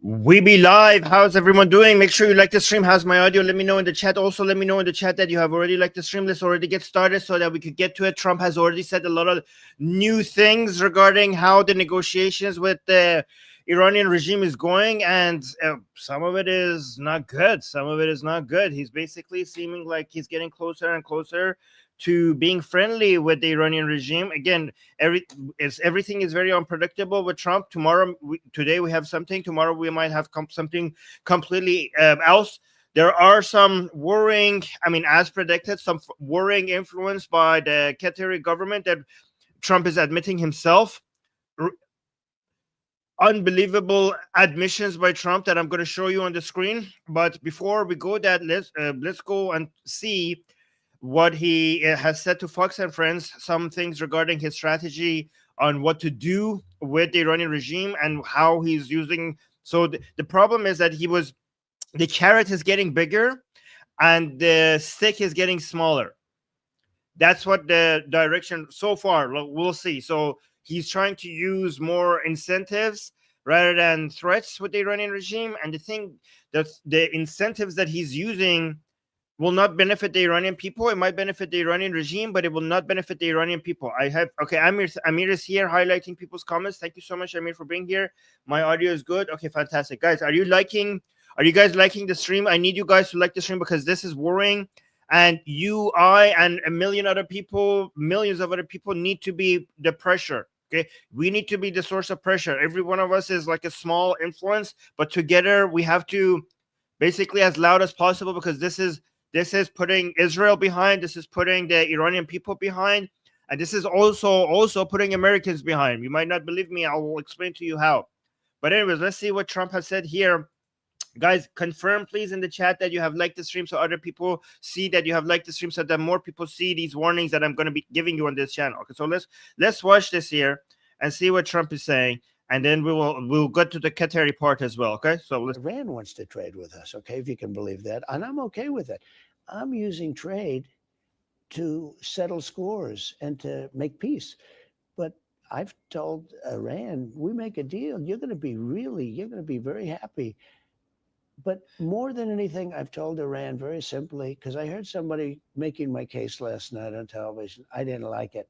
We be live. How's everyone doing? Make sure you like the stream. How's my audio? Let me know in the chat. Also, let me know in the chat that you have already liked the stream. Let's already get started so that we could get to it. Trump has already said a lot of new things regarding how the negotiations with the Iranian regime is going, and some of it is not good. Some of it is not good. He's basically seeming like he's getting closer and closer to being friendly with the Iranian regime. Again, everything is very unpredictable with Trump. Today we have something. Tomorrow we might have something completely else. There are some worrying, as predicted, some worrying influence by the Qatari government that Trump is admitting himself. Unbelievable admissions by Trump that I'm going to show you on the screen. But before we go that, let's go and see what he has said to Fox and Friends, some things regarding his strategy on what to do with the Iranian regime and how he's using. So the problem is that the carrot is getting bigger and the stick is getting smaller. That's what the direction so far. We'll see. So he's trying to use more incentives rather than threats with the Iranian regime. And the thing that the incentives that he's using will not benefit the Iranian people. It might benefit the Iranian regime, but it will not benefit the Iranian people. Amir is here highlighting people's comments. Thank you so much, Amir, for being here. My audio is good. Okay, fantastic. Guys, are you guys liking the stream? I need you guys to like the stream because this is worrying. And I, and a million other people, millions of other people need to be the pressure. Okay, we need to be the source of pressure. Every one of us is like a small influence, but together we have to basically as loud as possible because this is putting Israel behind. This is putting the Iranian people behind. And this is also putting Americans behind. You might not believe me. I will explain to you how. But anyways, let's see what Trump has said here. Guys, confirm please in the chat that you have liked the stream so other people see that you have liked the stream so that more people see these warnings that I'm going to be giving you on this channel. Okay, so let's watch this here and see what Trump is saying. And then we'll get to the Qatari part as well. Okay, so Iran wants to trade with us, okay, if you can believe that. And I'm okay with it. I'm using trade to settle scores and to make peace. But I've told Iran, we make a deal, you're going to be very happy. But more than anything, I've told Iran very simply, because I heard somebody making my case last night on television. I didn't like it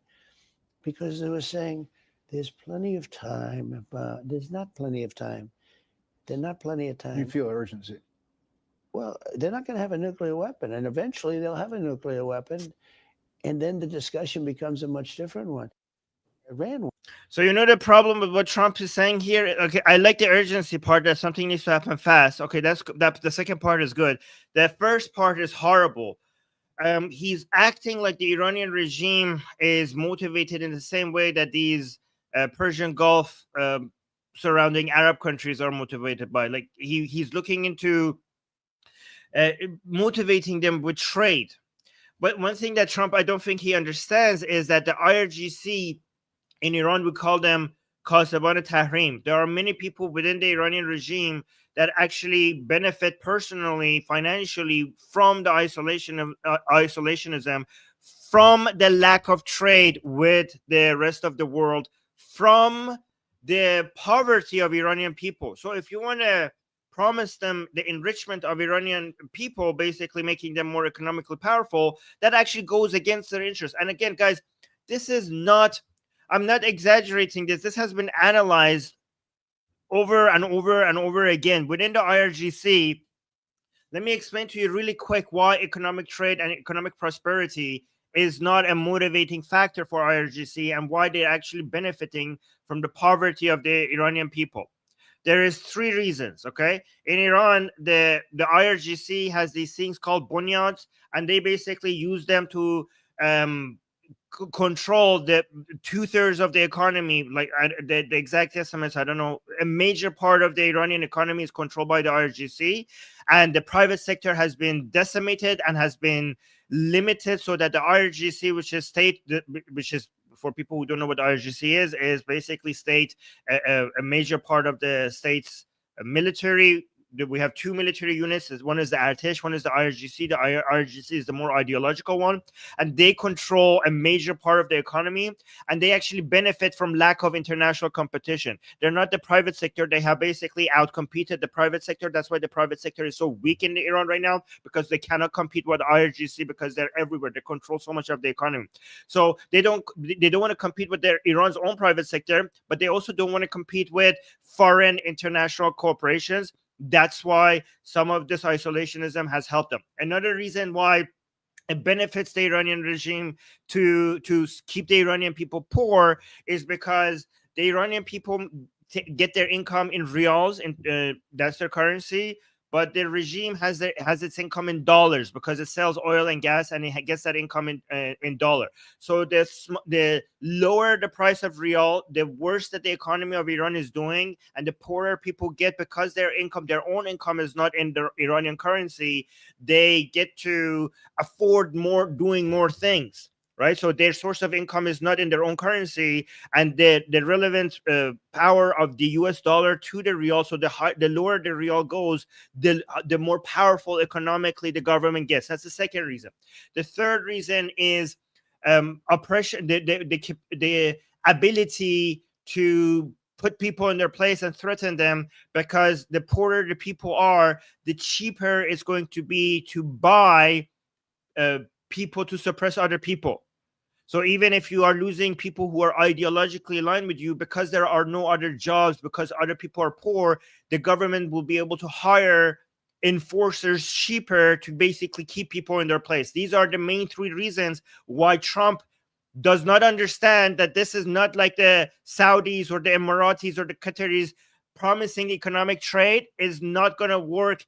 because they were saying there's plenty of time. There's not plenty of time. There's not plenty of time. You feel urgency. Well, they're not going to have a nuclear weapon, and eventually they'll have a nuclear weapon, and then the discussion becomes a much different one. Iran. So you know the problem with what Trump is saying here. Okay, I like the urgency part that something needs to happen fast. Okay, that the second part is good. The first part is horrible. He's acting like the Iranian regime is motivated in the same way that these Persian Gulf surrounding Arab countries are motivated by. Like he's looking into motivating them with trade. But one thing that Trump, I don't think he understands, is that the IRGC in Iran, we call them Qasaban Tahrim. There are many people within the Iranian regime that actually benefit personally, financially from the isolationism, from the lack of trade with the rest of the world, from the poverty of Iranian people. So if you want to promise them the enrichment of Iranian people, basically making them more economically powerful, that actually goes against their interests. And again, guys, this is not, I'm not exaggerating this. This has been analyzed over and over and over again within the IRGC. Let me explain to you really quick why economic trade and economic prosperity is not a motivating factor for IRGC and why they're actually benefiting from the poverty of the Iranian people. There is 3 reasons, okay? In Iran, the IRGC has these things called bunyads, and they basically use them to control the 2/3 of the economy. Like the exact estimates, I don't know. A major part of the Iranian economy is controlled by the IRGC, and the private sector has been decimated and has been limited so that the IRGC, which is state, which is, for people who don't know what the IRGC is basically state, a major part of the state's military we have two military units. One is the Atheist, one is the IRGC. The IRGC is the more ideological one, and they control a major part of the economy, and they actually benefit from lack of international competition. They're not the private sector. They have basically outcompeted the private sector. That's why the private sector is so weak in Iran right now, because they cannot compete with IRGC because they're everywhere. They control so much of the economy. So they don't want to compete with their Iran's own private sector, but they also don't want to compete with foreign international corporations. That's why some of this isolationism has helped them. Another reason why it benefits the Iranian regime to keep the Iranian people poor is because the Iranian people get their income in riyals, and that's their currency. But the regime has its income in dollars because it sells oil and gas, and it gets that income in dollar. So the lower the price of riyal, the worse that the economy of Iran is doing, and the poorer people get because their own income is not in the Iranian currency. They get to afford doing more things. Right, so their source of income is not in their own currency, and the relevant power of the U.S. dollar to the riyal. So the lower the riyal goes, the more powerful economically the government gets. That's the second reason. The third reason is oppression, the ability to put people in their place and threaten them, because the poorer the people are, the cheaper it's going to be to buy people to suppress other people. So even if you are losing people who are ideologically aligned with you, because there are no other jobs, because other people are poor, the government will be able to hire enforcers cheaper to basically keep people in their place. These are the main three reasons why Trump does not understand that this is not like the Saudis or the Emiratis or the Qataris promising economic trade is not going to work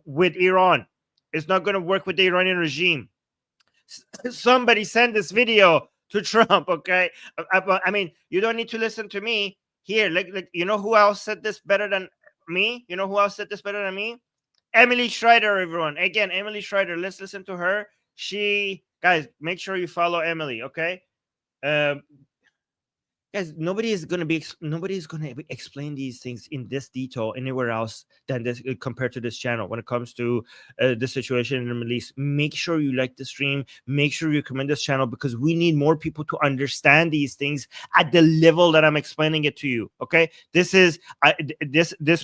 with Iran. It's not going to work with the Iranian regime. Somebody send this video to Trump, okay? I mean, you don't need to listen to me here. Like, you know who else said this better than me? You know who else said this better than me? Emily Schreider, everyone. Again, Emily Schreider. Let's listen to her. Guys, make sure you follow Emily, okay? Guys, nobody is going to explain these things in this detail anywhere else than this, compared to this channel. When it comes to the situation in the Middle East, make sure you like the stream, make sure you recommend this channel, because we need more people to understand these things at the level that I'm explaining it to you. Okay, this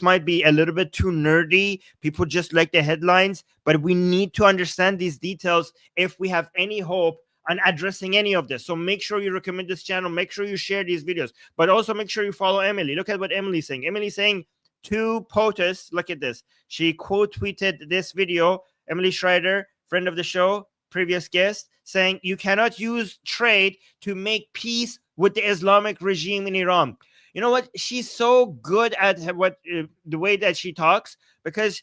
might be a little bit too nerdy. People just like the headlines, but we need to understand these details if we have any hope on addressing any of this. So make sure you recommend this channel, make sure you share these videos, but also make sure you follow Emily. Look at what Emily's saying. Emily's saying to POTUS, look at this. She quote tweeted this video, Emily Schreider, friend of the show, previous guest, saying you cannot use trade to make peace with the Islamic regime in Iran. You know what? She's so good at the way that she talks, because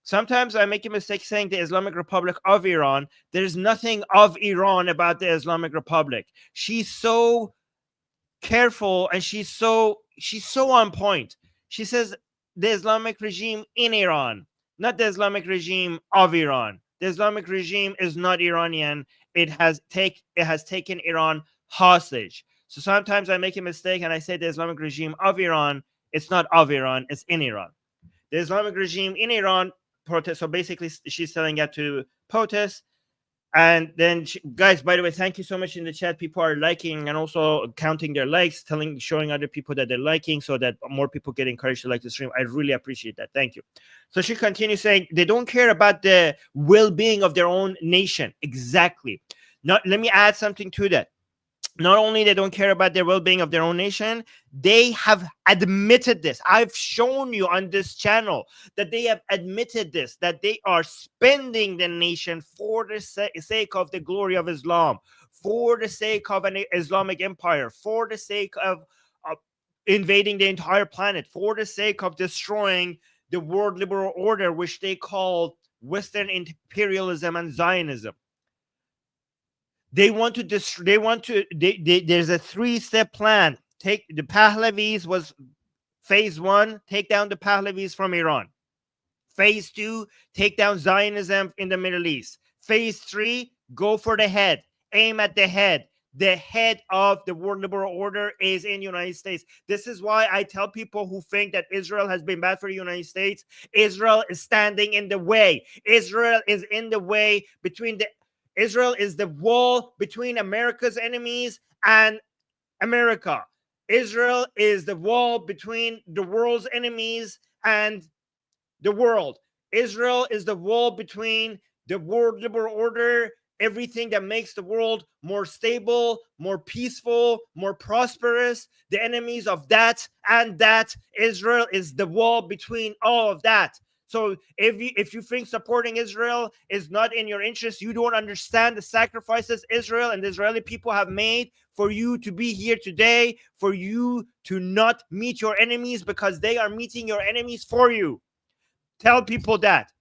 sometimes I make a mistake saying the Islamic Republic of Iran. There's nothing of Iran about the Islamic Republic. She's so careful, and she's so on point. She says the Islamic regime in Iran, not the Islamic regime of Iran. The Islamic regime is not Iranian. It has taken Iran hostage. So sometimes I make a mistake and I say the Islamic regime of Iran. It's not of Iran. It's in Iran. The Islamic regime in Iran protest. So basically, she's telling that to POTUS. And then, guys, by the way, thank you so much in the chat. People are liking and also counting their likes, showing other people that they're liking, so that more people get encouraged to like the stream. I really appreciate that. Thank you. So she continues saying they don't care about the well-being of their own nation. Exactly. Now, let me add something to that. Not only they don't care about their well-being of their own nation, they have admitted this. I've shown you on this channel that they have admitted this, that they are spending the nation for the sake of the glory of Islam, for the sake of an Islamic empire, for the sake of invading the entire planet, for the sake of destroying the world liberal order, which they call Western imperialism and Zionism. There's a 3-step plan. Take the Pahlavis was phase 1, take down the Pahlavis from Iran. Phase 2, take down Zionism in the Middle East. Phase 3, go for the head, aim at the head, the head of the world liberal order is in the United States. This is why I tell people who think that Israel has been bad for the United States, Israel is standing in the way. Israel is in the way between the Israel is the wall between America's enemies and America. Israel is the wall between the world's enemies and the world. Israel is the wall between the world liberal order, everything that makes the world more stable, more peaceful, more prosperous, the enemies of that and that. Israel is the wall between all of that. So if you think supporting Israel is not in your interest, you don't understand the sacrifices Israel and the Israeli people have made for you to be here today, for you to not meet your enemies, because they are meeting your enemies for you. Tell people that.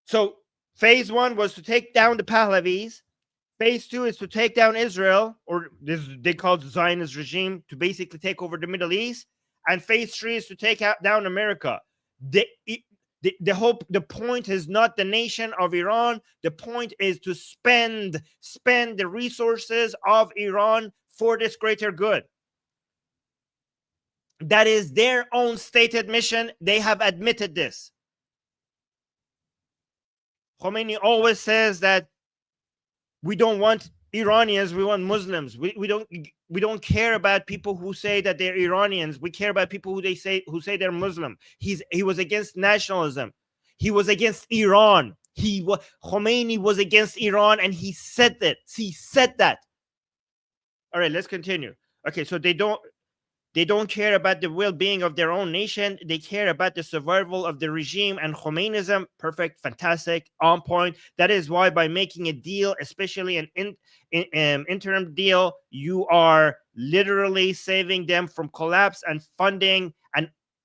So phase 1 was to take down the Pahlavis. Phase 2 is to take down Israel, or this they call it the Zionist regime, to basically take over the Middle East. And phase 3 is to take down America. The point is not the nation of Iran. The point is to spend the resources of Iran for this greater good. That is their own stated mission. They have admitted this. Khomeini always says that we don't want Iranians, we want Muslims. We don't care about people who say that they're Iranians. We care about people who say they're Muslim. He was against nationalism. He was against Iran. Khomeini was against Iran, and he said that. He said that. All right, let's continue. Okay, so they don't care about the well-being of their own nation. They care about the survival of the regime and Khomeinism. Perfect, fantastic, on point. That is why by making a deal, especially an interim deal, you are literally saving them from collapse and funding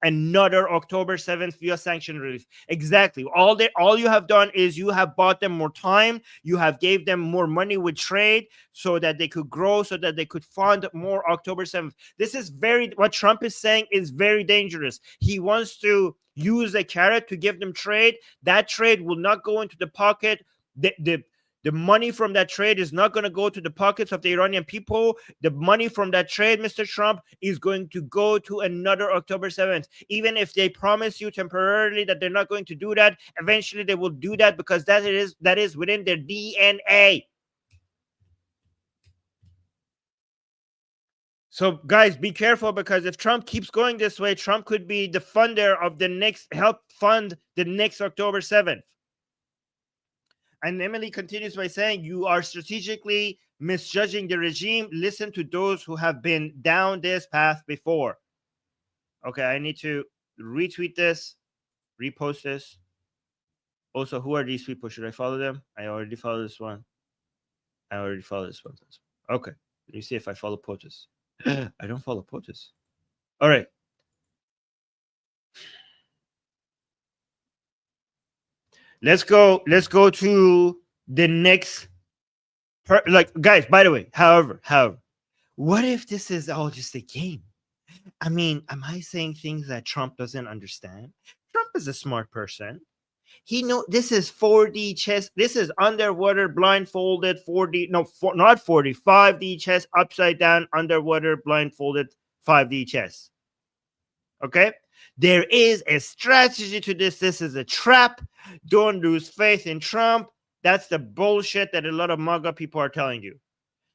another October 7th via sanction relief. Exactly. All you have done is you have bought them more time. You have gave them more money with trade so that they could grow, so that they could fund more October 7th. This is what Trump is saying is very dangerous. He wants to use a carrot to give them trade. That trade will not go into the pocket. The money from that trade is not going to go to the pockets of the Iranian people. The money from that trade, Mr. Trump, is going to go to another October 7th. Even if they promise you temporarily that they're not going to do that, eventually they will do that, because that is within their DNA. So, guys, be careful, because if Trump keeps going this way, Trump could be the funder of help fund the next October 7th. And Emily continues by saying, you are strategically misjudging the regime. Listen to those who have been down this path before. Okay, I need to retweet this, repost this. Also, who are these people? Should I follow them? I already follow this one. Okay, let me see if I follow POTUS. I don't follow POTUS. All right. Let's go to the next guys, by the way, however, what if this is all just a game? I mean, am I saying things that Trump doesn't understand? Trump is a smart person. He know this is 4D chess. This is underwater, blindfolded 4D. No, not 4D, 5D chess, upside down, underwater, blindfolded 5D chess. Okay? There is a strategy to this. This is a trap. Don't lose faith in Trump. That's the bullshit that a lot of MAGA people are telling you.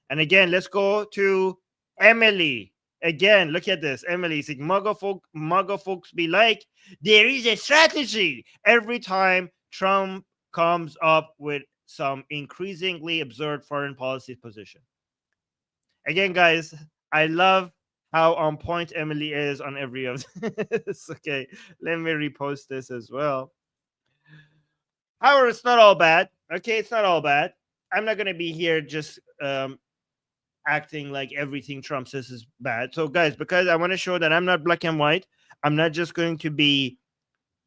And again, let's go to Emily. Again, look at this. Emily saying, MAGA folks be like, there is a strategy. Every time Trump comes up with some increasingly absurd foreign policy position. Again, guys, I love how on point Emily is on every of this. Okay, let me repost this as well. However, it's not all bad. Okay, it's not all bad. I'm not going to be here just acting like everything Trump says is bad. So, guys, because I want to show that I'm not black and white, I'm not just going to be,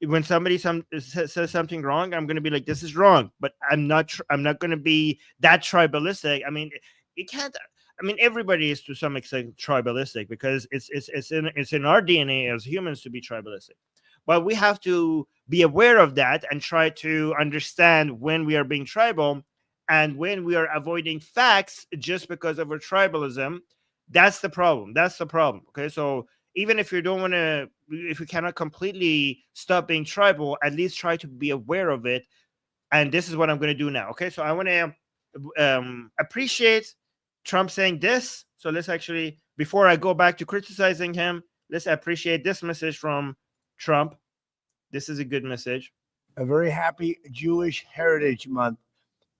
when somebody says something wrong, I'm going to be like, this is wrong. But I'm not going to be that tribalistic. I mean, you can't. I mean, everybody is to some extent tribalistic, because it's in our DNA as humans to be tribalistic. But we have to be aware of that and try to understand when we are being tribal, And when we are avoiding facts just because of our tribalism, that's the problem. That's the problem. Okay. So even if you don't want to, if you cannot completely stop being tribal, at least try to be aware of it. And this is what I'm going to do now. Okay. So I want to appreciate Trump saying this. So let's actually, before I go back to criticizing him, let's appreciate this message from Trump. This is a good message. A very happy Jewish Heritage Month.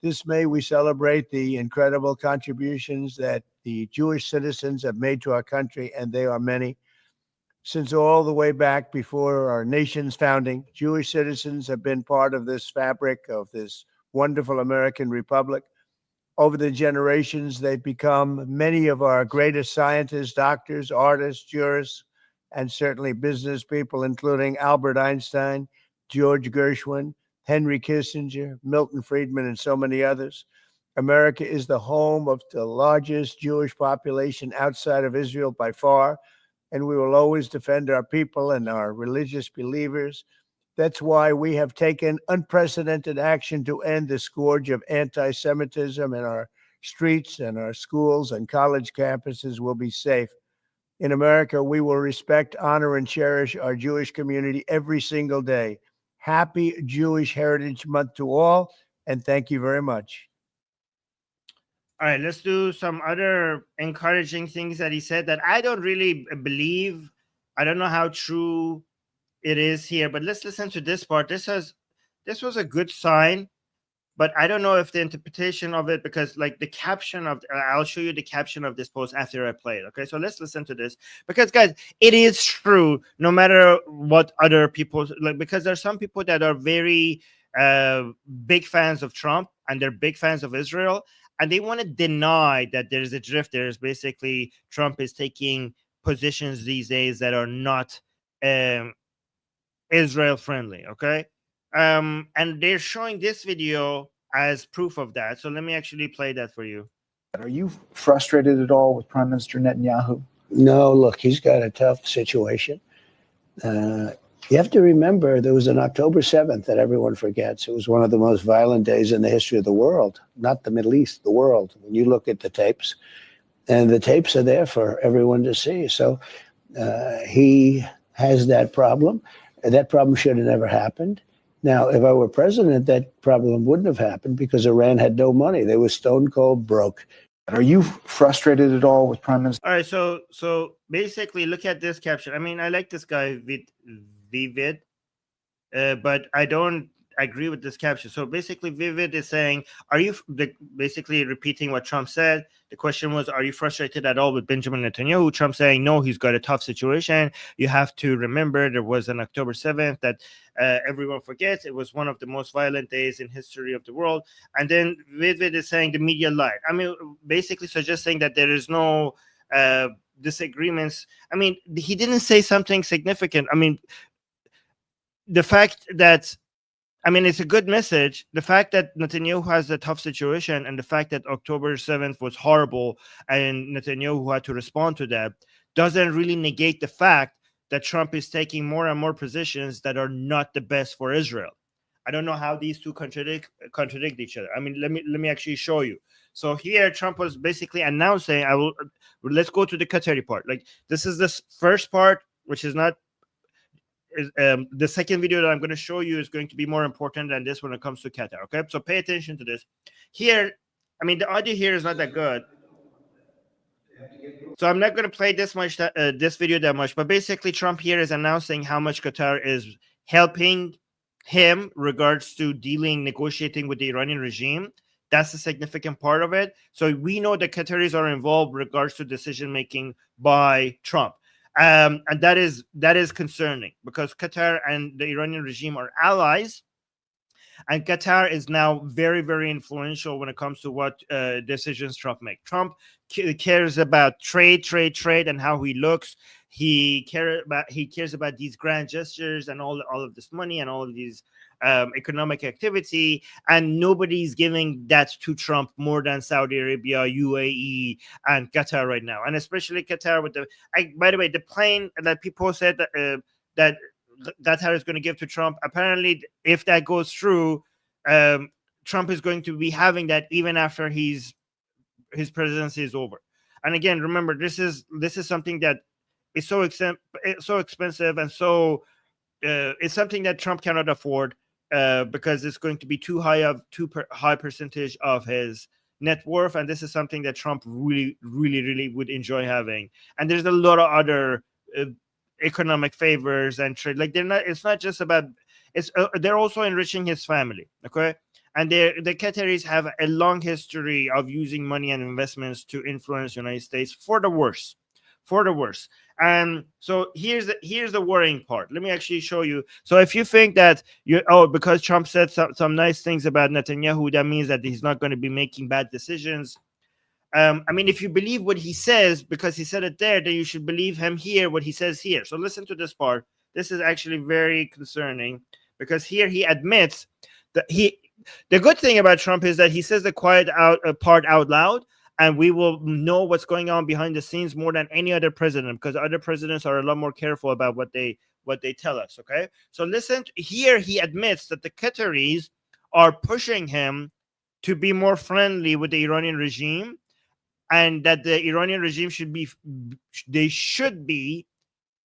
This May, we celebrate the incredible contributions that the Jewish citizens have made to our country, and they are many. Since all the way back before our nation's founding, Jewish citizens have been part of this fabric of this wonderful American republic. Over the generations, they've become many of our greatest scientists, doctors, artists, jurists, and certainly business people, including Albert Einstein, George Gershwin, Henry Kissinger, Milton Friedman, and so many others. America is the home of the largest Jewish population outside of Israel by far, and we will always defend our people and our religious believers. That's why we have taken unprecedented action to end the scourge of anti-Semitism in our streets, and our schools and college campuses will be safe. In America, we will respect, honor, and cherish our Jewish community every single day. Happy Jewish Heritage Month to all, and thank you very much. All right, let's do some other encouraging things that he said that I don't really believe. I don't know how true it is here, but let's listen to this part. This was a good sign, but I don't know if the interpretation of it, because like the caption of, I'll show you the caption of this post after I play it. Okay, so let's listen to this, because guys, it is true no matter what other people like, because there's some people that are very big fans of Trump and they're big fans of Israel, and they want to deny that there's a drift. There's basically Trump is taking positions these days that are not Israel friendly. Okay. And they're showing this video as proof of that. So let me actually play that for you. Are you frustrated at all with Prime Minister Netanyahu? No, look, he's got a tough situation. You have to remember there was an October 7th that everyone forgets. It was one of the most violent days in the history of the world, not the Middle East, the world. When you look at the tapes, and the tapes are there for everyone to see. So he has that problem. That problem should have never happened. Now, if I were president, that problem wouldn't have happened because Iran had no money. They were stone cold broke. Are you frustrated at all with Prime Minister? All right, so basically, look at this caption. I mean, I like this guy Vivid, but I don't agree with this caption. So basically, Vivid is saying, "Are you basically repeating what Trump said?" The question was, "Are you frustrated at all with Benjamin Netanyahu?" Trump saying, "No, he's got a tough situation. You have to remember there was an October 7th that everyone forgets. It was one of the most violent days in history of the world." And then Vivid is saying the media lied. I mean, basically suggesting that there is no disagreements. I mean, he didn't say something significant. I mean, the fact that, I mean, it's a good message. The fact that Netanyahu has a tough situation and the fact that October 7th was horrible and Netanyahu had to respond to that doesn't really negate the fact that Trump is taking more and more positions that are not the best for Israel. I don't know how these two contradict each other. I mean, let me actually show you. So here Trump was basically announcing, let's go to the Qatari part. Like, this is this first part, which is not the second video that I'm going to show you is going to be more important than this when it comes to Qatar. Okay, so pay attention to this. Here, I mean, the audio here is not that good, so I'm not going to play this video that much. But basically, Trump here is announcing how much Qatar is helping him regards to negotiating with the Iranian regime. That's a significant part of it. So we know that Qataris are involved regards to decision making by Trump. And that is concerning because Qatar and the Iranian regime are allies, and Qatar is now very, very influential when it comes to what decisions Trump makes. Trump cares about trade, and how he looks. He cares about these grand gestures and all of this money and all of these economic activity, and nobody's giving that to Trump more than Saudi Arabia, UAE, and Qatar right now, and especially Qatar with by the way, the plane that people said that Qatar is going to give to Trump. Apparently, if that goes through, Trump is going to be having that even after his presidency is over. And again, remember, this is something that is so expensive, and so it's something that Trump cannot afford, because it's going to be too high percentage of his net worth, and this is something that Trump really would enjoy having. And there's a lot of other economic favors and trade. Like it's not just about. They're also enriching his family. Okay. And the Qataris have a long history of using money and investments to influence the United States for the worse. And so here's the worrying part. Let me actually show you. So if you think that because Trump said some nice things about Netanyahu, that means that he's not going to be making bad decisions. I mean, if you believe what he says because he said it there, then you should believe him here, what he says here. So listen to this part. This is actually very concerning, because here he admits that the good thing about Trump is that he says the quiet part out loud, and we will know what's going on behind the scenes more than any other president, because other presidents are a lot more careful about what they tell us. Okay, so listen. Here he admits that the Qataris are pushing him to be more friendly with the Iranian regime, and that the Iranian regime should be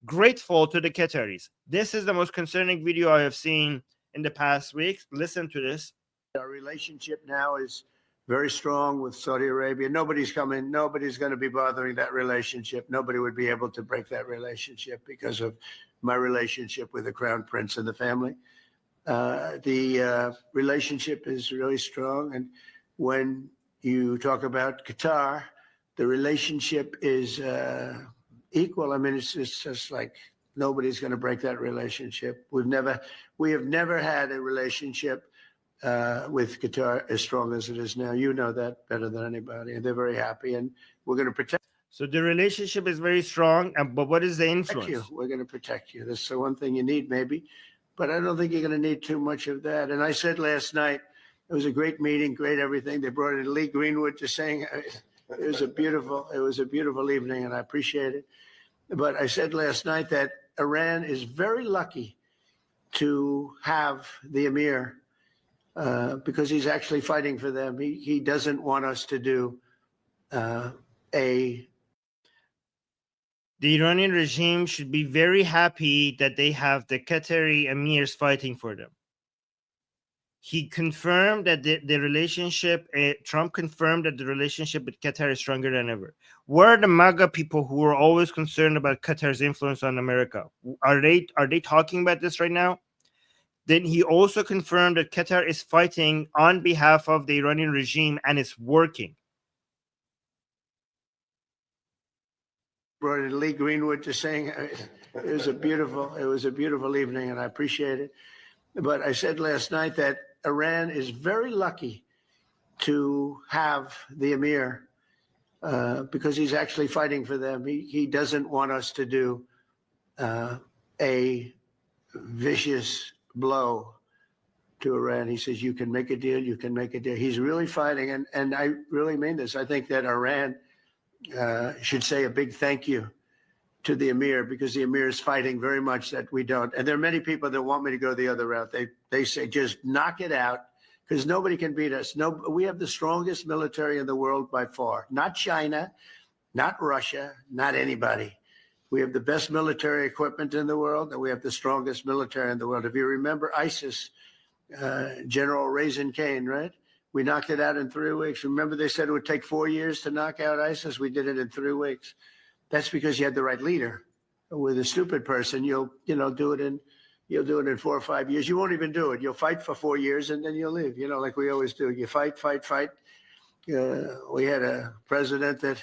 grateful to the Qataris. This is the most concerning video I have seen in the past week. Listen to this. Our relationship now is very strong with Saudi Arabia. Nobody's going to be bothering that relationship. Nobody would be able to break that relationship because of my relationship with the Crown Prince and the family. The relationship is really strong. And when you talk about Qatar, the relationship is equal. I mean, it's just like nobody's going to break that relationship. We have never had a relationship with Qatar as strong as it is now. You know that better than anybody. And they're very happy, and we're going to protect. So the relationship is very strong, but what is the influence? We're going to protect you. That's the one thing you need, maybe, but I don't think you're going to need too much of that. And I said last night, it was a great meeting, great everything. They brought in Lee Greenwood to sing. It was a beautiful evening, and I appreciate it. But I said last night that Iran is very lucky to have the Emir, because he's actually fighting for them. He doesn't want us to do The Iranian regime should be very happy that they have the Qatari emirs fighting for them. He confirmed that the relationship, Trump confirmed that the relationship with Qatar is stronger than ever. Where are the MAGA people who are always concerned about Qatar's influence on America? Are they talking about this right now? Then he also confirmed that Qatar is fighting on behalf of the Iranian regime, and it's working. Brought in Lee Greenwood to sing. It was a beautiful evening, and I appreciate it. But I said last night that Iran is very lucky to have the Emir, because he's actually fighting for them. He doesn't want us to do a vicious blow to Iran. He says, you can make a deal, you can make a deal. He's really fighting, and I really mean this. I think that Iran should say a big thank you to the Emir, because the Emir is fighting very much that we don't. And there are many people that want me to go the other route. They say, just knock it out, because nobody can beat us. No, we have the strongest military in the world by far. Not China, not Russia, not anybody. We have the best military equipment in the world, and we have the strongest military in the world. If you remember ISIS, General Raisin Kane, right? We knocked it out in 3 weeks. Remember, they said it would take 4 years to knock out ISIS. We did it in 3 weeks. That's because you had the right leader. With a stupid person, you'll do it in 4 or 5 years. You won't even do it. You'll fight for 4 years and then you'll leave. Like we always do. You fight. We had a president that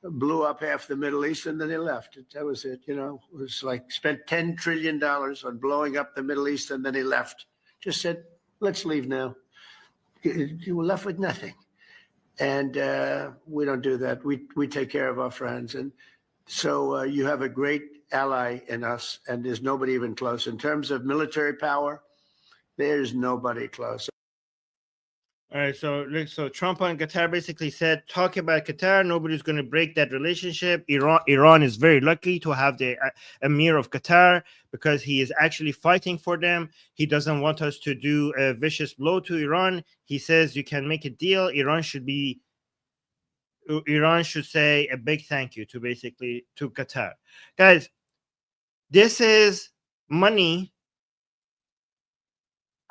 blew up half the Middle East and then he left. That was it. It was like spent $10 trillion on blowing up the Middle East and then he left. Just said, let's leave now. You were left with nothing. And we don't do that. We take care of our friends. And so you have a great ally in us, and there's nobody even close. In terms of military power, there's nobody close. All right, so Trump on Qatar basically said, talk about Qatar, nobody's going to break that relationship. Iran is very lucky to have the Emir of Qatar because he is actually fighting for them. He doesn't want us to do a vicious blow to Iran. He says you can make a deal. Iran should say a big thank you to Qatar. Guys, this is money,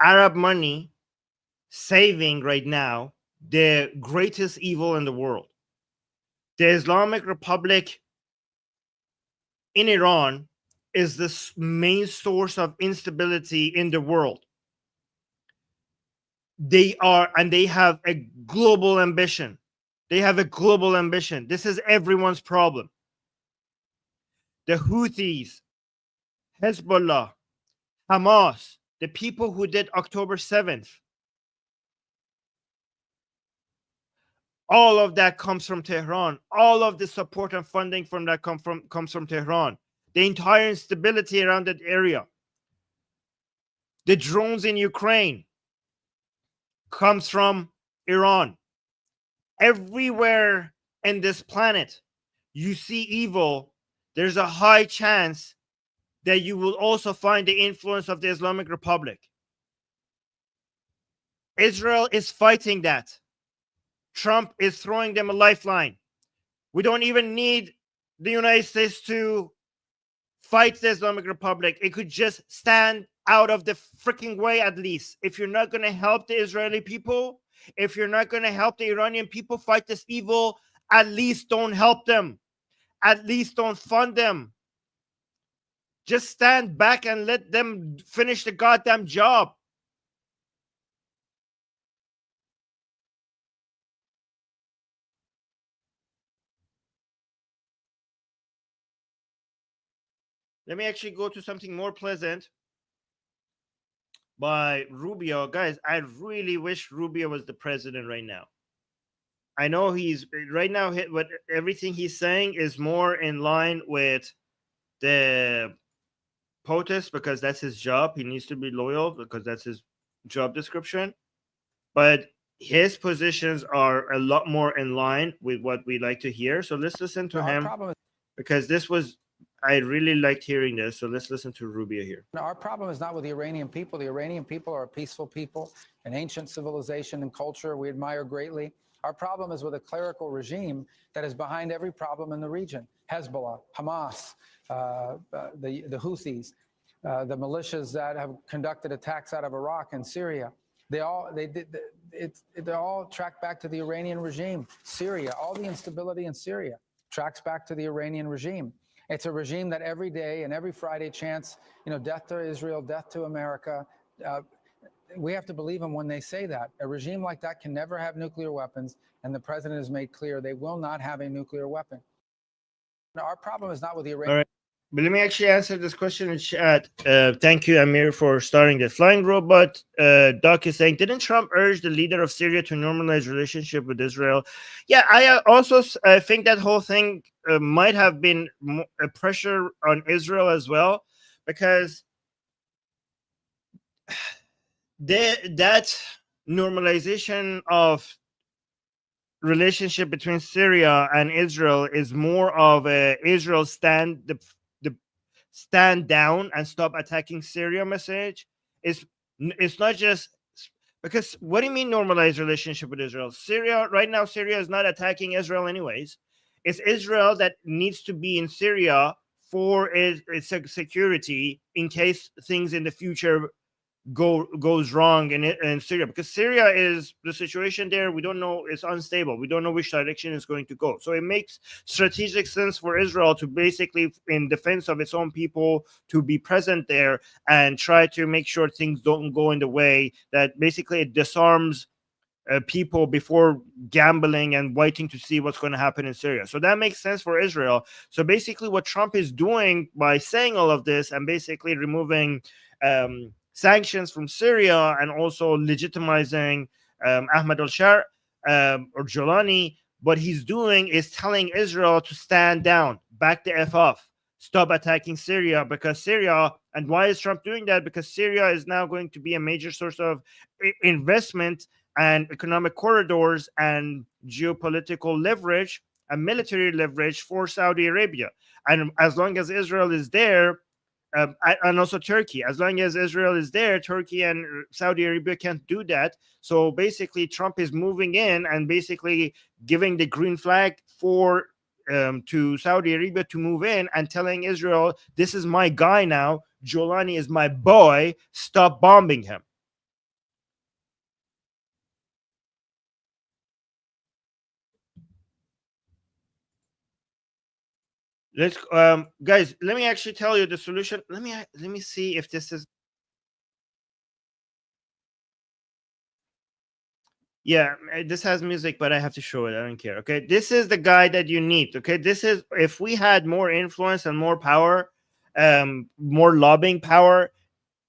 Arab money, saving right now the greatest evil in the world. The Islamic Republic in Iran is the main source of instability in the world. They have a global ambition. This is everyone's problem. The Houthis, Hezbollah, Hamas, the people who did October 7th, all of that comes from Tehran. All of the support and funding from that comes from Tehran. The entire instability around that area. The drones in Ukraine comes from Iran. Everywhere in this planet you see evil, there's a high chance that you will also find the influence of the Islamic Republic. Israel is fighting that. Trump is throwing them a lifeline. We don't even need the United States to fight the Islamic Republic. It could just stand out of the freaking way at least. If you're not going to help the Israeli people, if you're not going to help the Iranian people fight this evil, at least don't help them. At least don't fund them. Just stand back and let them finish the goddamn job. Let me actually go to something more pleasant by Rubio. Guys, I really wish Rubio was the president right now. I know he's right now, but everything he's saying is more in line with the POTUS because that's his job. He needs to be loyal because that's his job description. But his positions are a lot more in line with what we like to hear. So let's listen to him because I really liked hearing this. So let's listen to Rubio here. Our problem is not with the Iranian people. The Iranian people are a peaceful people, an ancient civilization and culture we admire greatly. Our problem is with a clerical regime that is behind every problem in the region. Hezbollah, Hamas, the Houthis, the militias that have conducted attacks out of Iraq and Syria. They all track back to the Iranian regime. Syria, all the instability in Syria tracks back to the Iranian regime. It's a regime that every day and every Friday chants, death to Israel, death to America. We have to believe them when they say that. A regime like that can never have nuclear weapons, and the president has made clear they will not have a nuclear weapon. Now, our problem is not with the Iranian. All right. But let me actually answer this question in chat. Thank you, Amir, for starting the flying robot. Doc is saying, didn't Trump urge the leader of Syria to normalize relationship with Israel? Yeah, I also think that whole thing might have been a pressure on Israel as well, because that normalization of relationship between Syria and Israel is more of a Israel stand down and stop attacking Syria message. It's not just because what do you mean normalize relationship with Israel? Syria is not attacking Israel anyways. It's Israel that needs to be in Syria for its security in case things in the future goes wrong in Syria, because Syria is the situation there. We don't know, it's unstable. We don't know which direction it's going to go. So it makes strategic sense for Israel to basically, in defense of its own people, to be present there and try to make sure things don't go in the way that basically it disarms people before gambling and waiting to see what's going to happen in Syria. So that makes sense for Israel. So basically what Trump is doing by saying all of this and basically removing sanctions from Syria and also legitimizing Ahmad al-Shar or Jolani, what he's doing is telling Israel to stand down, back the F off, stop attacking Syria, because Syria, and why is Trump doing that? Because Syria is now going to be a major source of investment and economic corridors and geopolitical leverage and military leverage for Saudi Arabia. And as long as Israel is there, and also Turkey, as long as Israel is there, Turkey and Saudi Arabia can't do that. So basically, Trump is moving in and basically giving the green flag for to Saudi Arabia to move in and telling Israel, this is my guy now. Jolani is my boy. Stop bombing him. Let's guys, let me actually tell you the solution. Let me see if this is, yeah, this has music, but I have to show it. I don't care. Okay, this is the guy that you need. Okay, this is, if we had more influence and more power, more lobbying power,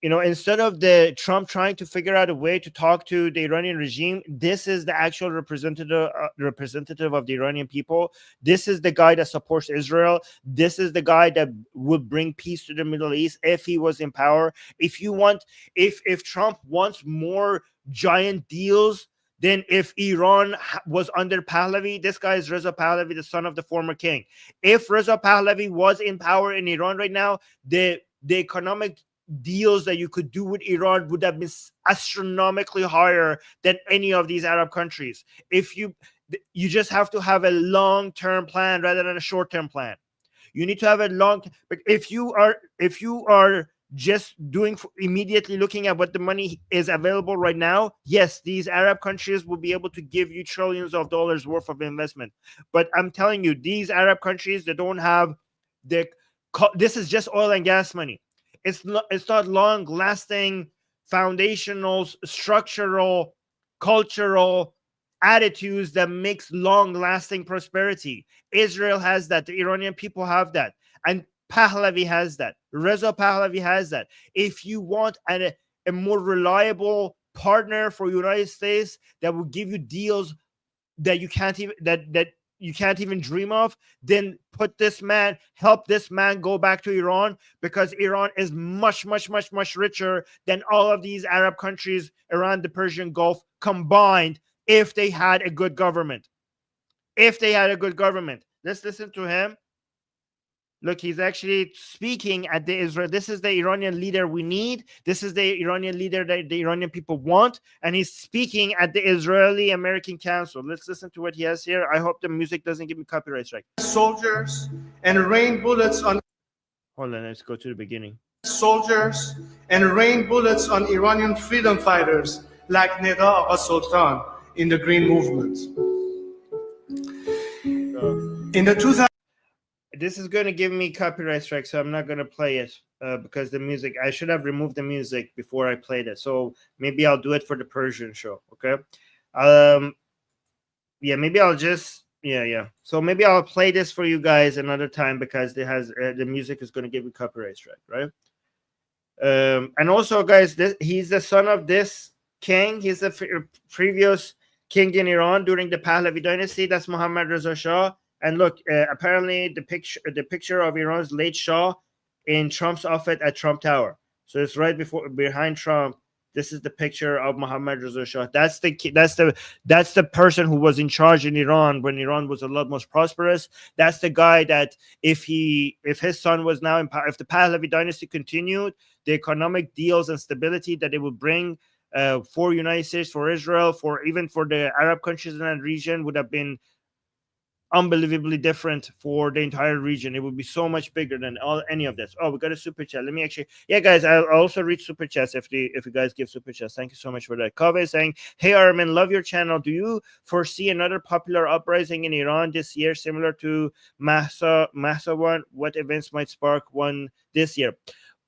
instead of the Trump trying to figure out a way to talk to the Iranian regime, this is the actual representative of the Iranian people. This is the guy that supports Israel. This is the guy that would bring peace to the Middle East if he was in power. If Trump wants more giant deals, then if Iran was under Pahlavi, this guy is Reza Pahlavi, the son of the former king. If Reza Pahlavi was in power in Iran right now, the economic deals that you could do with Iran would have been astronomically higher than any of these Arab countries. If you just have to have a long-term plan rather than a short-term plan. You need to have a long. But if you are just doing immediately looking at what the money is available right now, yes, these Arab countries will be able to give you trillions of dollars worth of investment. But I'm telling you, these Arab countries, they don't have this is just oil and gas money. It's not long lasting, foundational, structural, cultural attitudes that makes long lasting prosperity. Israel has that. The Iranian people have that. And Pahlavi has that. Reza Pahlavi has that. If you want a more reliable partner for United States that will give you deals that you can't even that you can't even dream of, then help this man go back to Iran, because Iran is much, much, much, much richer than all of these Arab countries around the Persian Gulf combined, if they had a good government. If they had a good government. Let's listen to him. Look, he's actually speaking at the Israel. This is the Iranian leader we need. This is the Iranian leader that the Iranian people want. And he's speaking at the Israeli-American Council. Let's listen to what he has here. I hope the music doesn't give me copyright strike. Soldiers and rain bullets on. Hold on, let's go to the beginning. Soldiers and rain bullets on Iranian freedom fighters like Neda Agha Sultan in the Green Movement. In the 2000. This is going to give me copyright strike, so I'm not going to play it because the music, I should have removed the music before I played it. So maybe I'll do it for the Persian show. Okay. Yeah, maybe I'll just, yeah. So maybe I'll play this for you guys another time, because it has the music is going to give me copyright strike, right? And also, guys, he's the son of this king. He's the previous king in Iran during the Pahlavi dynasty. That's Mohammad Reza Shah. And look, apparently the picture of Iran's late Shah in Trump's office at Trump Tower. So it's right behind Trump. This is the picture of Mohammad Reza Shah. That's the person who was in charge in Iran when Iran was a lot more prosperous. That's the guy that if his son was now in power, if the Pahlavi dynasty continued, the economic deals and stability that it would bring for United States, for Israel, even for the Arab countries in that region would have been unbelievably different for the entire region. It would be so much bigger than any of this. Oh, we got a super chat. Let me actually, yeah, guys, I'll also read super chats if you guys give super chats. Thank you so much for that. Kaveh is saying, hey Armin, love your channel. Do you foresee another popular uprising in Iran this year, similar to Mahsa one? What events might spark one this year?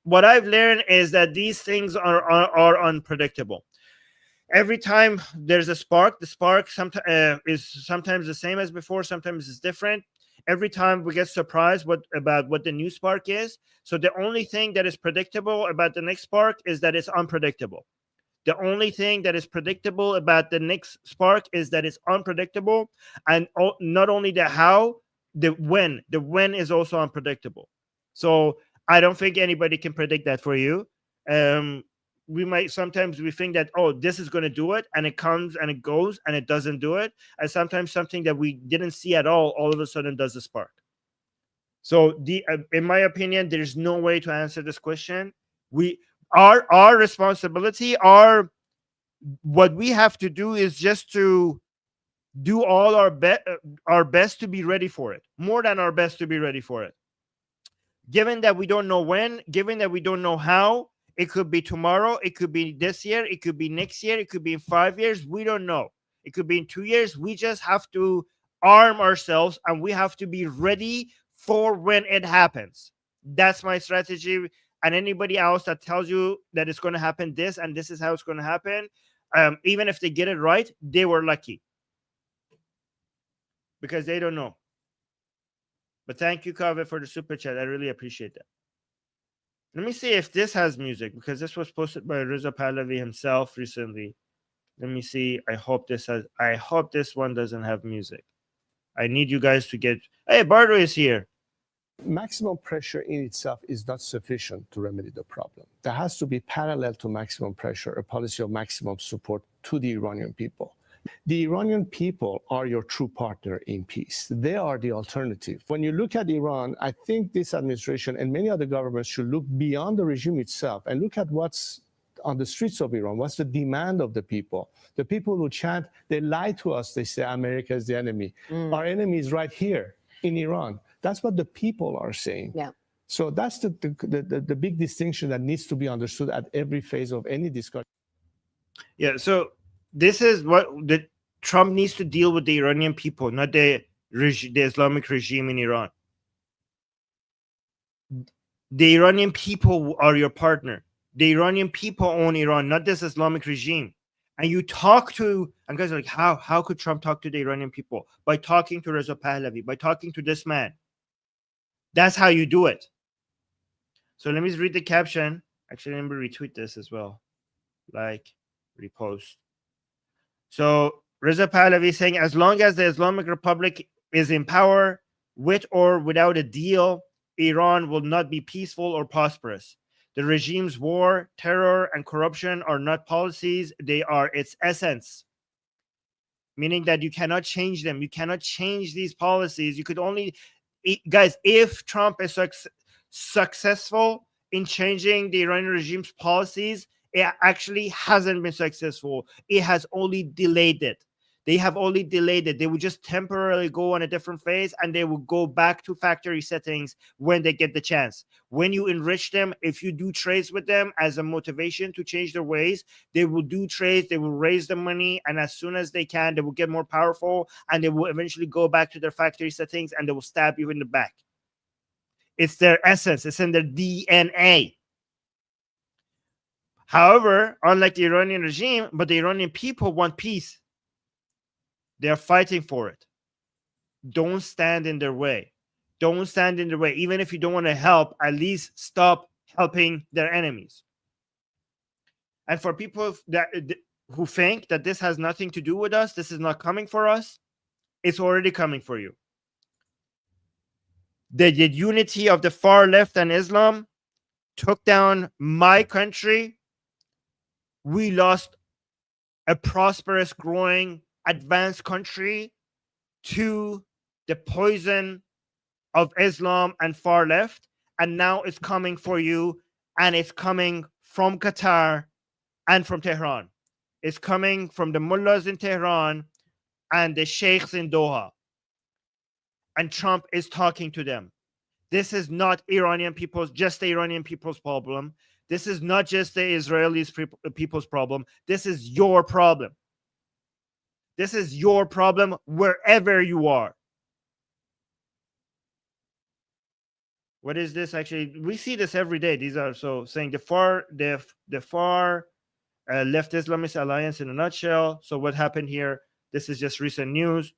What I've learned is that these things are unpredictable. Every time there's a spark, the spark is sometimes the same as before, sometimes it's different. Every time we get surprised about what the new spark is. So the only thing that is predictable about the next spark is that it's unpredictable. The only thing that is predictable about the next spark is that it's unpredictable. And not only the how, the when. The when is also unpredictable. So I don't think anybody can predict that for you. sometimes we think that, oh, this is going to do it, and it comes and it goes and it doesn't do it. And sometimes something that we didn't see at all of a sudden does the spark. So in my opinion, there's no way to answer this question. Our responsibility, what we have to do is just to do all our best to be ready for it, more than our best to be ready for it. Given that we don't know when, given that we don't know how, it could be tomorrow, it could be this year, it could be next year, it could be in 5 years, we don't know. It could be in 2 years. We just have to arm ourselves, and we have to be ready for when it happens. That's my strategy. And anybody else that tells you that it's going to happen this and this is how it's going to happen, even if they get it right, they were lucky, because they don't know. But thank you, Kaveh, for the super chat. I really appreciate that. Let me see if this has music, because this was posted by Reza Pahlavi himself recently. Let me see. I hope this one doesn't have music. I need you guys to get. Hey, Bardo is here. Maximum pressure in itself is not sufficient to remedy the problem. There has to be parallel to maximum pressure, a policy of maximum support to the Iranian people. The Iranian people are your true partner in peace. They are the alternative. When you look at Iran, I think this administration and many other governments should look beyond the regime itself and look at what's on the streets of Iran. What's the demand of the people? The people who chant, they lie to us. They say America is the enemy. Our enemy is right here in Iran. That's what the people are saying. Yeah. So that's the big distinction that needs to be understood at every phase of any discussion. Yeah, so this is what Trump needs to deal with: the Iranian people, not the Islamic regime in Iran. The Iranian people are your partner. The Iranian people own Iran, not this Islamic regime. And you talk to, and guys are like, how could Trump talk to the Iranian people? By talking to Reza Pahlavi, by talking to this man. That's how you do it. So let me read the caption. Actually, let me retweet this as well. Like, repost. So Reza Pahlavi saying, as long as the Islamic Republic is in power, with or without a deal, Iran will not be peaceful or prosperous. The regime's war, terror, and corruption are not policies. They are its essence. Meaning that you cannot change them. You cannot change these policies. You could only, guys, if Trump is successful in changing the Iranian regime's policies, it actually hasn't been successful. It has only delayed it. They have only delayed it. They will just temporarily go on a different phase, and they will go back to factory settings when they get the chance. When you enrich them, if you do trades with them as a motivation to change their ways, they will do trades, they will raise the money, and as soon as they can, they will get more powerful, and they will eventually go back to their factory settings, and they will stab you in the back. It's their essence. It's in their DNA. However, unlike the Iranian regime, but the Iranian people want peace. They are fighting for it. Don't stand in their way. Don't stand in their way. Even if you don't want to help, at least stop helping their enemies. And for people who think that this has nothing to do with us, this is not coming for us, it's already coming for you. The unity of the far left and Islam took down my country. We lost a prosperous, growing, advanced country to the poison of Islam and far left, and now it's coming for you, and it's coming from Qatar and from Tehran. It's coming from the mullahs in Tehran and the sheikhs in Doha, and Trump is talking to them. This is not just the Iranian people's problem. This is not just the Israelis people's problem. This is your problem. This is your problem wherever you are. What is this actually? We see this every day. These are so saying the far left Islamist alliance in a nutshell. So what happened here? This is just recent news.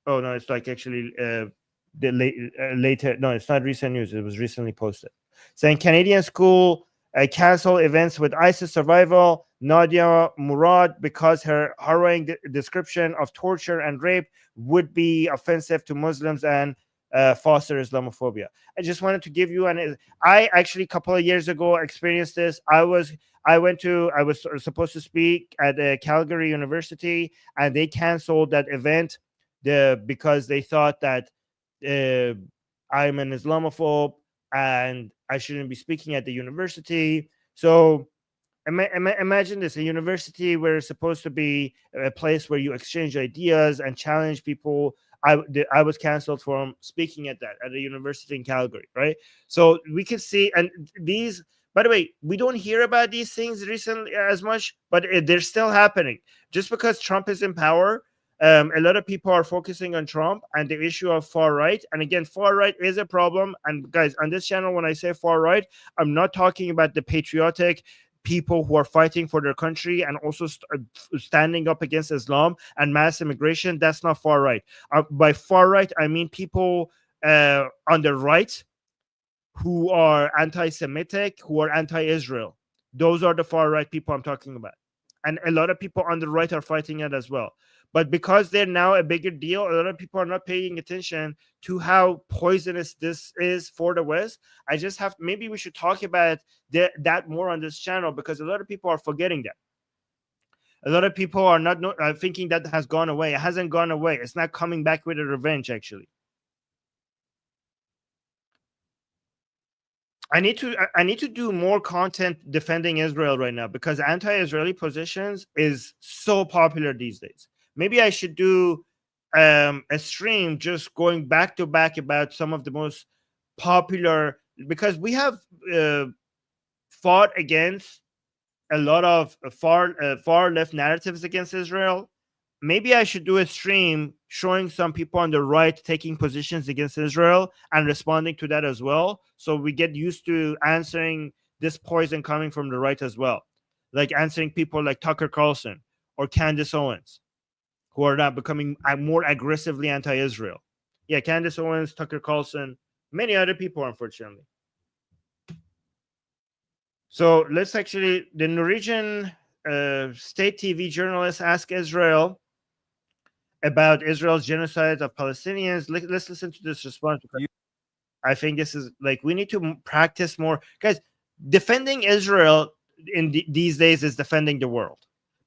Oh no, it's like actually later. No, it's not recent news. It was recently posted. Saying Canadian school cancel events with ISIS survival. Nadia Murad, because her harrowing description of torture and rape would be offensive to Muslims and foster Islamophobia. I just wanted to give you I actually a couple of years ago experienced this. I was supposed to speak at Calgary University, and they canceled that event because they thought that I'm an Islamophobe and I shouldn't be speaking at the university. So imagine this: a university where it's supposed to be a place where you exchange ideas and challenge people. I was canceled from speaking at a university in Calgary, right? So we can see, and these, by the way, we don't hear about these things recently as much, but they're still happening. Just because Trump is in power, a lot of people are focusing on Trump and the issue of far right. And again, far right is a problem. And guys, on this channel, when I say far right, I'm not talking about the patriotic people who are fighting for their country and also standing up against Islam and mass immigration. That's not far right. By far right, I mean people on the right who are anti-Semitic, who are anti-Israel. Those are the far right people I'm talking about. And a lot of people on the right are fighting it as well. But because they're now a bigger deal, a lot of people are not paying attention to how poisonous this is for the West. I just have, maybe we should talk about that more on this channel, because a lot of people are forgetting that. A lot of people are not thinking that has gone away. It hasn't gone away. It's not coming back with a revenge, actually. I need to do more content defending Israel right now, because anti-Israeli positions is so popular these days. Maybe I should do a stream just going back to back about some of the most popular, because we have fought against a lot of far left narratives against Israel. Maybe I should do a stream showing some people on the right taking positions against Israel and responding to that as well. So we get used to answering this poison coming from the right as well. Like answering people like Tucker Carlson or Candace Owens, who are now becoming more aggressively anti-Israel. Yeah, Candace Owens, Tucker Carlson, many other people, unfortunately. So let's actually, the Norwegian state TV journalist asked Israel about Israel's genocide of Palestinians. Let's listen to this response. I think this is like, we need to practice more. Guys, defending Israel in these days is defending the world,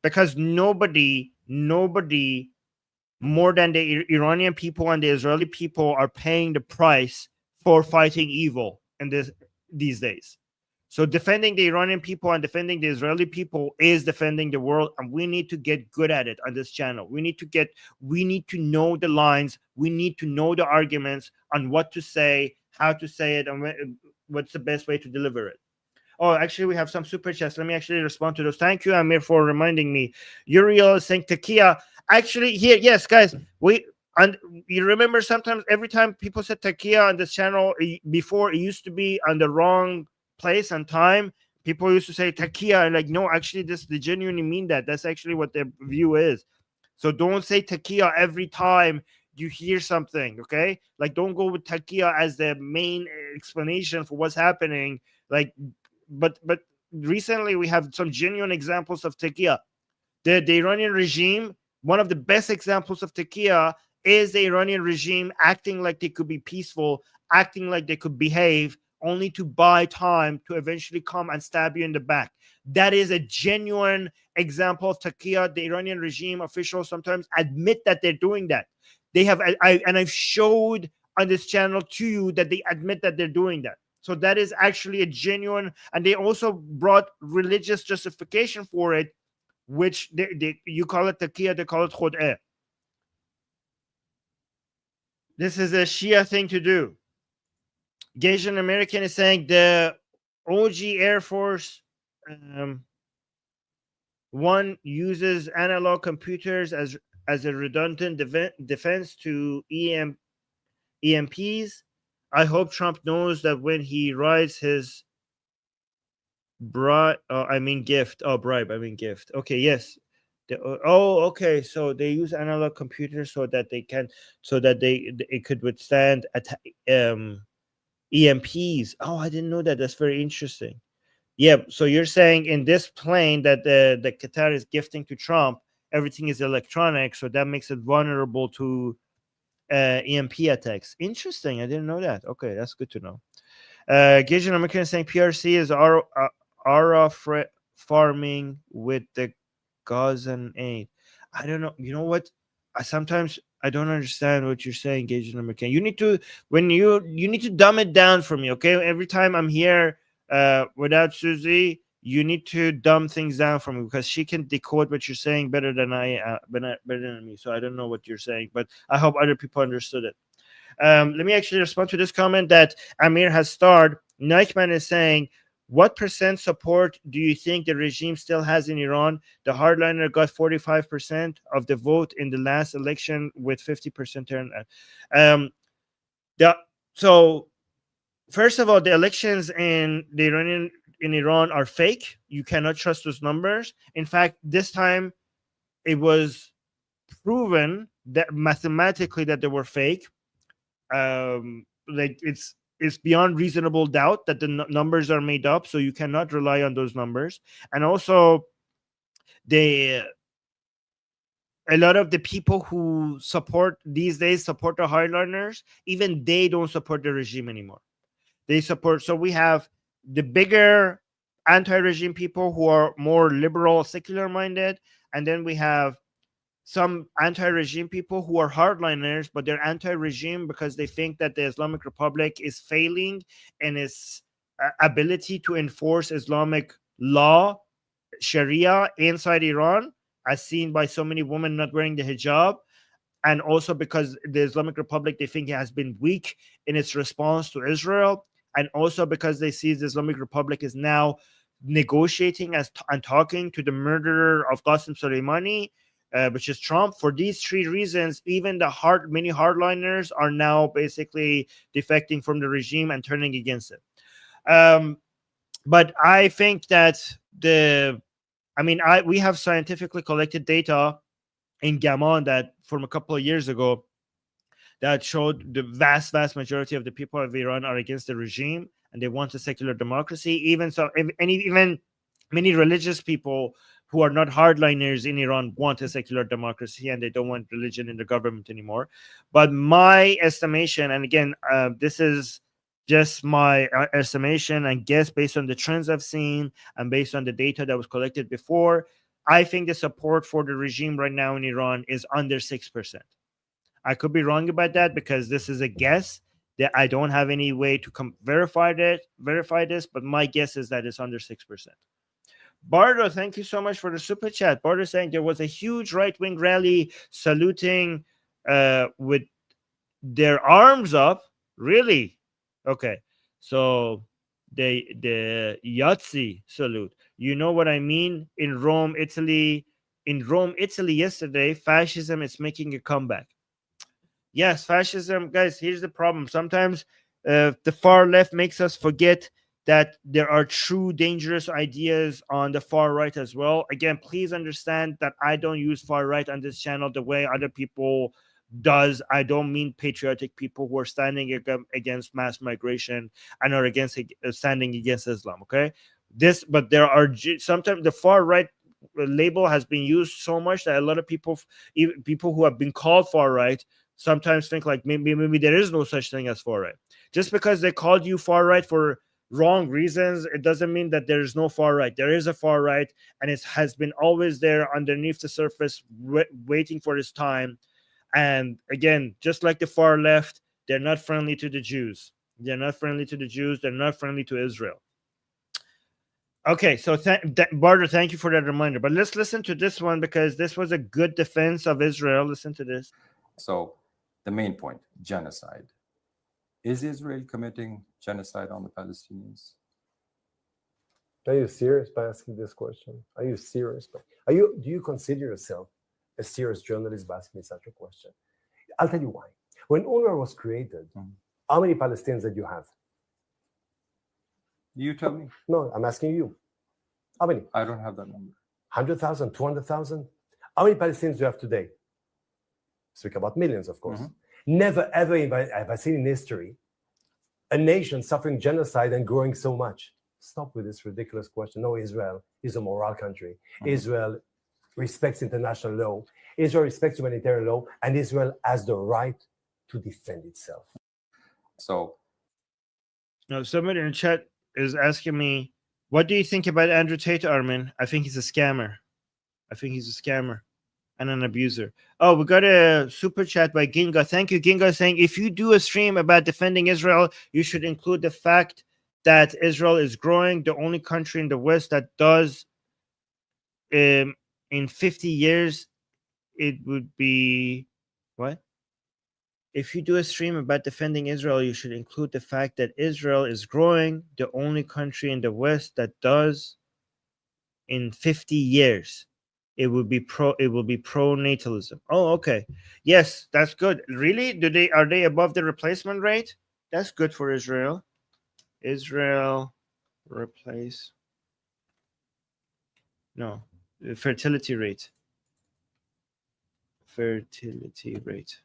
because nobody more than the Iranian people and the Israeli people are paying the price for fighting evil in these days. So defending the Iranian people and defending the Israeli people is defending the world, and we need to get good at it on this channel. We need to know the lines. We need to know the arguments on what to say, how to say it, and what's the best way to deliver it. Oh, actually, we have some super chats. Let me actually respond to those. Thank you, Amir, for reminding me. Uriel is saying Takia. Actually, here, yes, guys, and you remember sometimes every time people said Takia on this channel before, it used to be on the wrong place and time. People used to say Takia, and like, no, actually, they genuinely mean that. That's actually what their view is. So don't say Takia every time you hear something, okay? Like, don't go with Takia as the main explanation for what's happening. Like, but recently we have some genuine examples of Takia. The Iranian regime, one of the best examples of Takia is the Iranian regime acting like they could be peaceful, acting like they could behave, only to buy time to eventually come and stab you in the back. That is a genuine example of Takia. The Iranian regime officials sometimes admit that they're doing that. They have, and I've showed on this channel to you that they admit that they're doing that. So that is actually a genuine, and they also brought religious justification for it, which you call it Takia, they call it Khud'eh. This is a Shia thing to do. Gasian American is saying the OG Air Force One uses analog computers as a redundant defense to EMPs. I hope Trump knows that when he rides his bribe. Okay, yes. Okay. So they use analog computers so that it could withstand EMPs. Oh, I didn't know that. That's very interesting. Yeah. So you're saying in this plane that the Qatar is gifting to Trump, everything is electronic, so that makes it vulnerable to EMP attacks. Interesting. I didn't know that. Okay, that's good to know. Gagin American saying PRC is aura farming with the Gazan aid. I don't know. You know what? Sometimes I don't understand what you're saying, Gagin American. You need to you need to dumb it down for me, okay? Every time I'm here without Susie, you need to dumb things down for me because she can decode what you're saying better than better than me. So I don't know what you're saying, but I hope other people understood it. Let me actually respond to this comment that Amir has starred. Nikeman is saying, what % support do you think the regime still has in Iran? The hardliner got 45% of the vote in the last election with 50% turnout. So, first of all, the elections in Iran are fake. You cannot trust those numbers. In fact, this time it was proven that mathematically that they were fake. Like it's beyond reasonable doubt that the numbers are made up, so you cannot rely on those numbers. And also, a lot of the people who support these days support the hardliners. Even they don't support the regime anymore. They support. So we have the bigger anti-regime people who are more liberal, secular minded, and then we have some anti-regime people who are hardliners, but they're anti-regime because they think that the Islamic Republic is failing in its ability to enforce Islamic law, Sharia, inside Iran, as seen by so many women not wearing the hijab. And also because the Islamic Republic, they think it has been weak in its response to Israel. And also because they see the Islamic Republic is now negotiating and talking to the murderer of Qasem Soleimani, which is Trump. For these three reasons, even the many hardliners are now basically defecting from the regime and turning against it. But I think that we have scientifically collected data in Gammon that from a couple of years ago that showed the vast majority of the people of Iran are against the regime and they want a secular democracy. Even many religious people who are not hardliners in Iran want a secular democracy and they don't want religion in the government anymore. But my estimation, and again, this is just my estimation and guess based on the trends I've seen and based on the data that was collected before, I think the support for the regime right now in Iran is under 6%. I could be wrong about that because this is a guess that I don't have any way to verify this, but my guess is that it's under 6%. Bardo, thank you so much for the super chat. Bardo saying there was a huge right-wing rally saluting with their arms up. Really? Okay. So the Yahtzee salute. You know what I mean? In Rome, Italy, yesterday, fascism is making a comeback. Yes, fascism, guys, here's the problem. Sometimes the far left makes us forget that there are true dangerous ideas on the far right as well. Again, please understand that I don't use far right on this channel the way other people does. I don't mean patriotic people who are standing against mass migration and are standing against Islam. Okay, but there are sometimes the far right label has been used so much that a lot of people who have been called far right sometimes think like maybe there is no such thing as far right. Just because they called you far right for wrong reasons, it doesn't mean that there is no far right. There is a far right, and it has been always there underneath the surface, waiting for its time. And again, just like the far left, they're not friendly to the Jews. They're not friendly to the Jews. They're not friendly to Israel. Okay, so Barter, thank you for that reminder. But let's listen to this one because this was a good defense of Israel. Listen to this. So the main point, genocide. Is Israel committing genocide on the Palestinians? Are you serious by asking this question? Are you serious? Do you consider yourself a serious journalist by asking me such a question? I'll tell you why. When UNRWA was created, how many Palestinians did you have? You tell me. No, I'm asking you. How many? I don't have that number. 100,000, 200,000? How many Palestinians do you have today? Speak about millions, of course. Never, ever have I seen in history a nation suffering genocide and growing so much. Stop with this ridiculous question. No, Israel is a moral country. Israel respects international law. Israel respects humanitarian law. And Israel has the right to defend itself. So No, somebody in the chat is asking me, what do you think about Andrew Tate, Armin? I think he's a scammer. I think he's a scammer and an abuser. Oh, we got a super chat by Ginga. Thank you, Ginga, saying if you do a stream about defending Israel, you should include the fact that Israel is growing, the only country in the West that does. In 50 years, it would be what? If you do a stream about defending Israel, you should include the fact that Israel is growing, the only country in the West that does in 50 years. It will be pro-natalism. Oh, okay. Yes, that's good. Really? Are they above the replacement rate? That's good for Israel. Israel replace. No, the fertility rate. Fertility rate.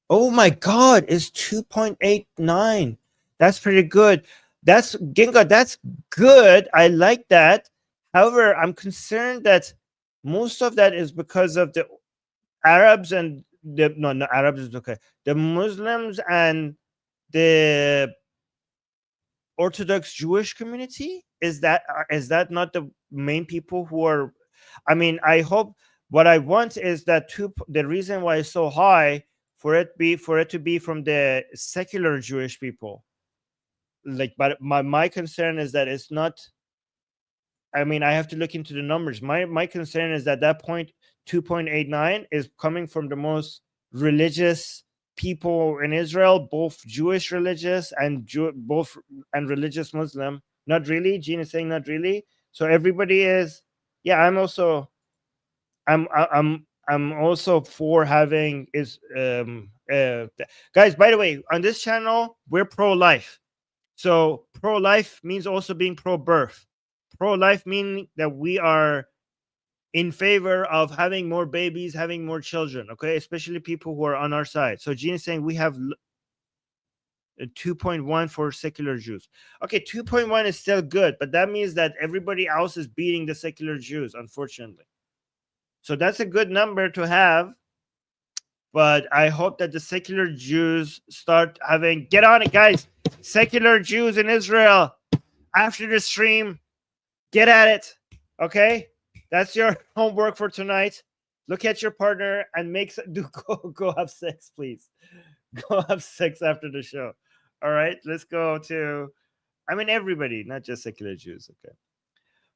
Oh my God, it's 2.89. That's pretty good. That's Ginga, that's good. I like that. However, I'm concerned that most of that is because of the Arabs and the no Arabs is okay. The Muslims and the Orthodox Jewish community. Is that not the main people who are? I mean, I hope what I want is that the reason why it's so high for it to be from the secular Jewish people. Like, but my concern is that it's not. I mean, I have to look into the numbers. My concern is that 2.89 is coming from the most religious people in Israel, both Jewish religious and religious Muslim. Not really. Gene is saying not really. So everybody is. Yeah, I'm also for having guys, by the way, on this channel we're pro-life. So pro-life means also being pro-birth. Pro-life meaning that we are in favor of having more babies, having more children, okay? Especially people who are on our side. So Gene is saying we have 2.1 for secular Jews. Okay, 2.1 is still good, but that means that everybody else is beating the secular Jews, unfortunately. So that's a good number to have, but I hope that the secular Jews start having, get on it, guys. Secular Jews in Israel, after the stream, get at it, okay? That's your homework for tonight. Look at your partner and go have sex, please. Go have sex after the show. All right, let's go to, I mean, everybody, not just secular Jews, okay?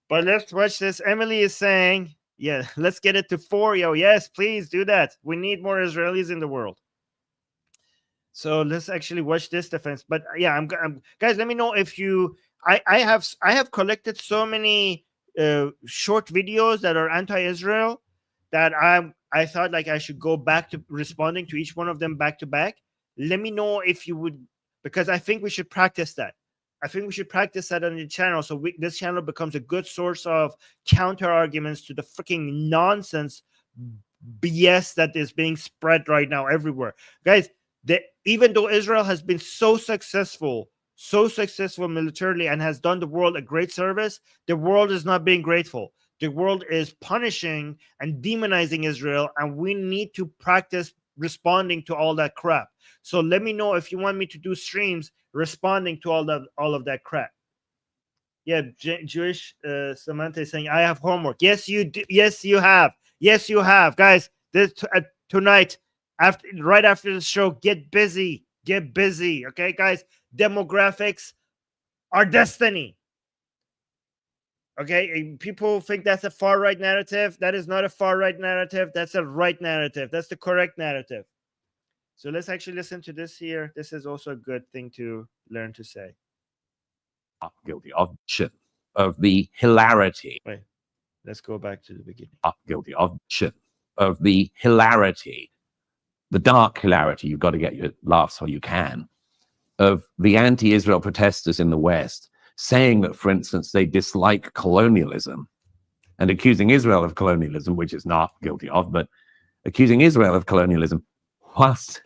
But let's watch this. Emily is saying, yeah, let's get it to 4, yo. Yes, please do that. We need more Israelis in the world. So let's actually watch this defense. But yeah, I'm guys, let me know if you, I have collected so many short videos that are anti-Israel that I thought like I should go back to responding to each one of them back to back. Let me know if you would, because I think we should practice that. I think we should practice that on the channel, so this channel becomes a good source of counter arguments to the freaking nonsense BS that is being spread right now everywhere. Guys, even though Israel has been so successful militarily and has done the world a great service, the world is not being grateful. The world is punishing and demonizing Israel, and we need to practice responding to all that crap. So let me know if you want me to do streams responding to all of that crap. Yeah, Jewish Samantha is saying I have homework. Yes, you do. Yes, you have. Yes, you have, guys. This tonight, right after the show, get busy. Get busy, okay, guys. Demographics are destiny. Okay, people think that's a far right narrative. That is not a far right narrative. That's a right narrative. That's the correct narrative. So let's actually listen to this here. This is also a good thing to learn to say. Guilty of the hilarity. Wait, let's go back to the beginning. Guilty of the hilarity, the dark hilarity. You've got to get your laughs while you can. Of the anti-Israel protesters in the West saying that, for instance, they dislike colonialism and accusing Israel of colonialism, which is not guilty of, but accusing Israel of colonialism, whilst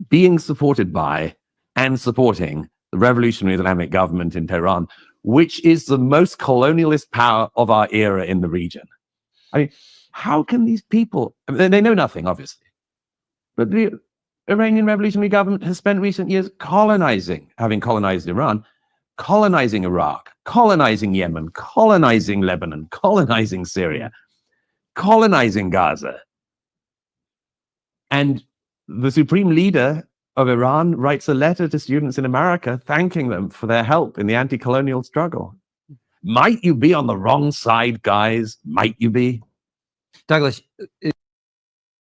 being supported by and supporting the revolutionary Islamic government in Tehran, which is the most colonialist power of our era in the region. I mean, How can these people, I mean, they know nothing, obviously, but the Iranian Revolutionary Government has spent recent years colonizing, having colonized Iran, colonizing Iraq, colonizing Yemen, colonizing Lebanon, colonizing Syria, colonizing Gaza. And the supreme leader of Iran writes a letter to students in America thanking them for their help in the anti-colonial struggle. Might you be on the wrong side, guys? Might you be? Douglas,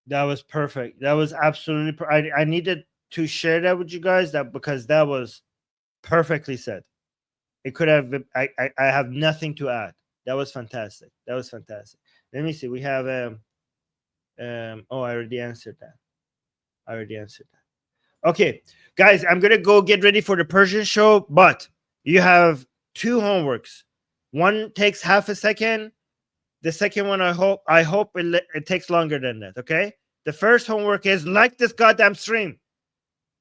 That was perfect. That was absolutely. I needed to share that with you guys, because that was perfectly said. It could have. I have nothing to add. That was fantastic. That was fantastic. Let me see. We have. Oh, I already answered that. Okay, guys, I'm gonna go get ready for the Persian show, but you have 2 homeworks. One takes half a second. The second one, I hope it takes longer than that. Okay. The first homework is like this goddamn stream.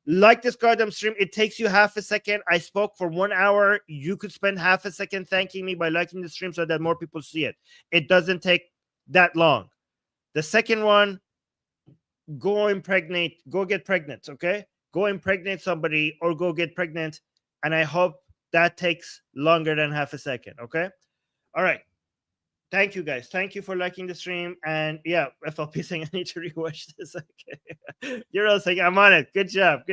Like this goddamn stream. It takes you half a second. I spoke for 1 hour. You could spend half a second thanking me by liking the stream so that more people see it. It doesn't take that long. The second one, go get pregnant. Okay. Go impregnate somebody or go get pregnant. And I hope that takes longer than half a second. Okay. All right. Thank you, guys. Thank you for liking the stream. And yeah, FLP saying I need to rewatch this. Okay. You're all saying I'm on it. Good job.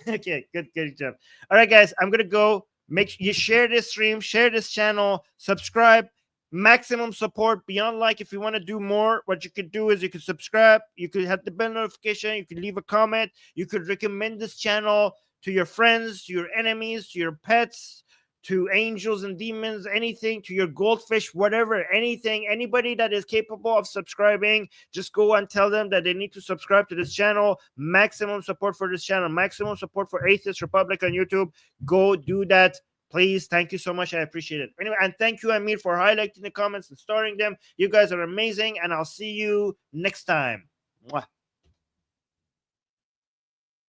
Okay, good job. All right, guys. I'm gonna go. Make sure you share this stream, share this channel, subscribe. Maximum support beyond like. If you want to do more, what you could do is you could subscribe, you could have the bell notification, you could leave a comment, you could recommend this channel to your friends, to your enemies, to your pets, to angels and demons, anything, to your goldfish, whatever, anything, anybody that is capable of subscribing, just go and tell them that they need to subscribe to this channel. Maximum support for this channel, maximum support for Atheist Republic on YouTube. Go do that, please. Thank you so much. I appreciate it. Anyway, and thank you, Amir, for highlighting the comments and starting them. You guys are amazing, and I'll see you next time. Mwah.